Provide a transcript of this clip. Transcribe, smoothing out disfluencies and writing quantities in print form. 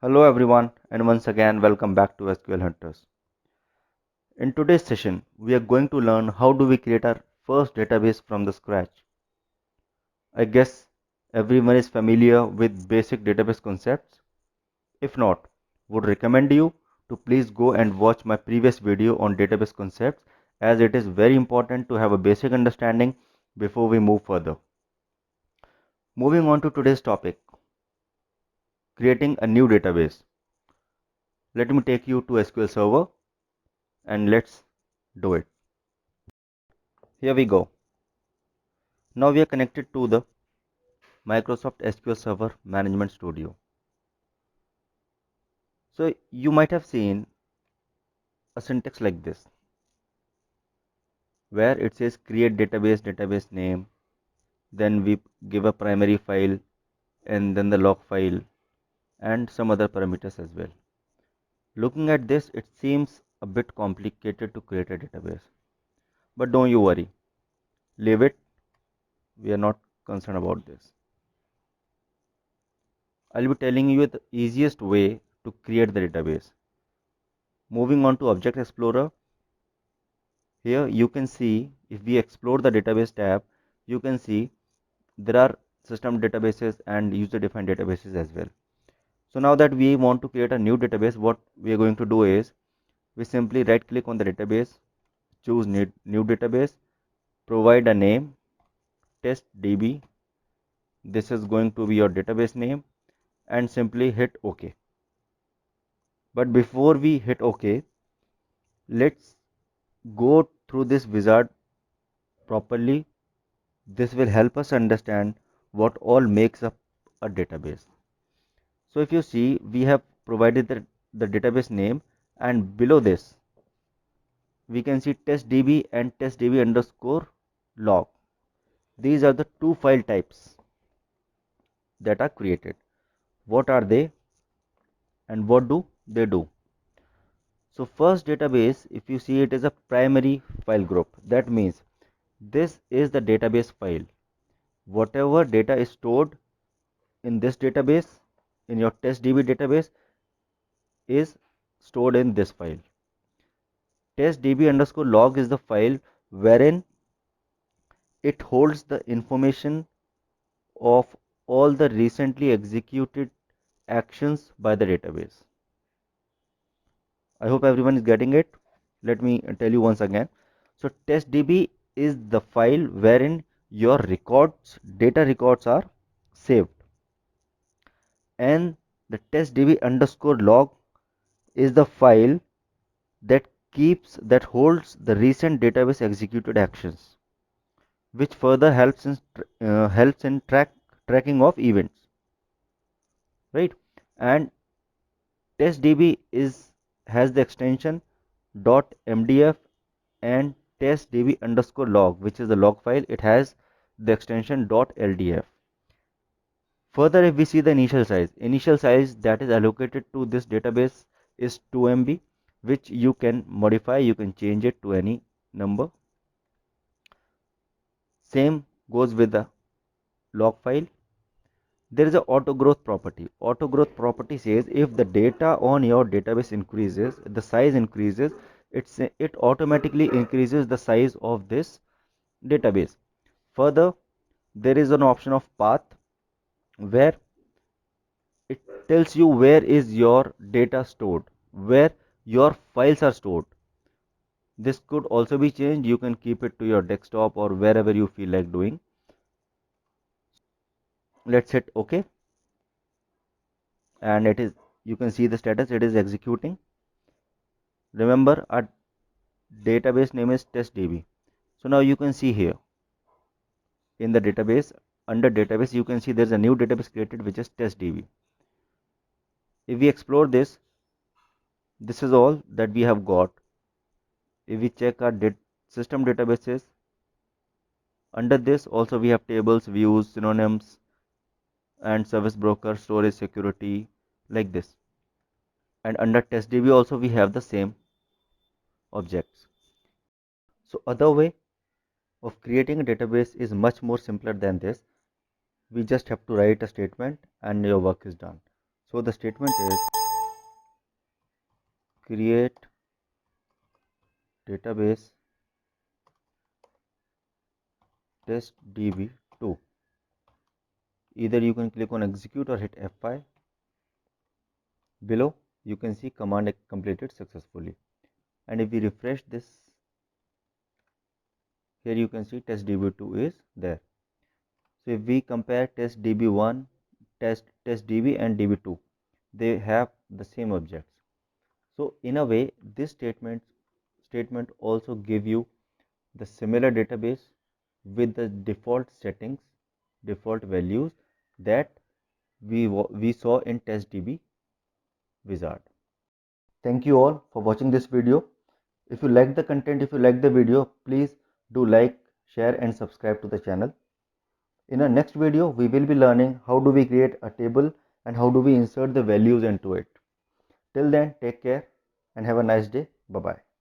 Hello everyone, and once again welcome back to SQL Hunters. In today's session, we are going to learn how do we create our first database from the scratch. I guess everyone is familiar with basic database concepts. If not, would recommend you to please go and watch my previous video on database concepts, as it is very important to have a basic understanding before we move further. Moving on to today's topic, creating a new database. Let me take you to SQL Server and let's do it. Here we go. Now we are connected to the Microsoft SQL Server Management Studio. So you might have seen a syntax like this, where it says create database name, then we give a primary file and then the log file and some other parameters as well. Looking at this, it seems a bit complicated to create a database, but don't you worry, leave it. We are not concerned about this. I'll be telling you the easiest way to create the database. Moving on to Object Explorer, here you can see, if we explore the database tab, you can see there are system databases and user defined databases as well. So now that we want to create a new database, what we are going to do is we simply right click on the database, choose new database, provide a name, testdb. This is going to be your database name, and simply hit OK. But before we hit OK, let's go through this wizard properly. This will help us understand what all makes up a database. So if you see, we have provided the database name, and below this we can see testdb and testdb underscore log. These are the two file types that are created. What are they and what do they do? So first database, if you see, it is a primary file group. That means this is the database file. Whatever data is stored in this database, in your testdb database, is stored in this file. Testdb underscore log is the file wherein it holds the information of all the recently executed actions by the database. I hope everyone is getting it. Let me tell you once again. So testdb is the file wherein your data records are saved, and the testdb underscore log is the file that holds the recent database executed actions, which further helps in tracking of events, right? And testdb has the extension .mdf, and testdb underscore log, which is the log file, it has the extension .ldf. Further, if we see the initial size that is allocated to this database is 2 MB, which you can modify, you can change it to any number. Same goes with the log file. There is a auto growth property. Auto growth property says if the data on your database increases, the size increases, it automatically increases the size of this database. Further, there is an option of path where it tells you where is your data stored, where your files are stored. This could also be changed. You can keep it to your desktop or wherever you feel like doing. Let's hit OK, and you can see the status, it is executing. Remember, our database name is testdb. So now you can see here in the database, under database, you can see there's a new database created, which is testdb. If we explore this, this is all that we have got. If we check our system databases, under this also we have tables, views, synonyms, and service broker, storage, security, like this. And under testdb also we have the same objects. So other way of creating a database is much more simpler than this. We just have to write a statement and your work is done. So the statement is create database test db2. Either you can click on execute or hit F5. Below you can see command completed successfully, and if we refresh this, here you can see test db2 is there. So if we compare test db1, test db and db2, they have the same objects. So in a way, this statement also give you the similar database with the default settings, default values that we saw in testdb wizard. Thank you all for watching this video. If you like the content, if you like the video, please do like, share and subscribe to the channel. In our next video, we will be learning how do we create a table and how do we insert the values into it. Till then, take care and have a nice day. Bye bye.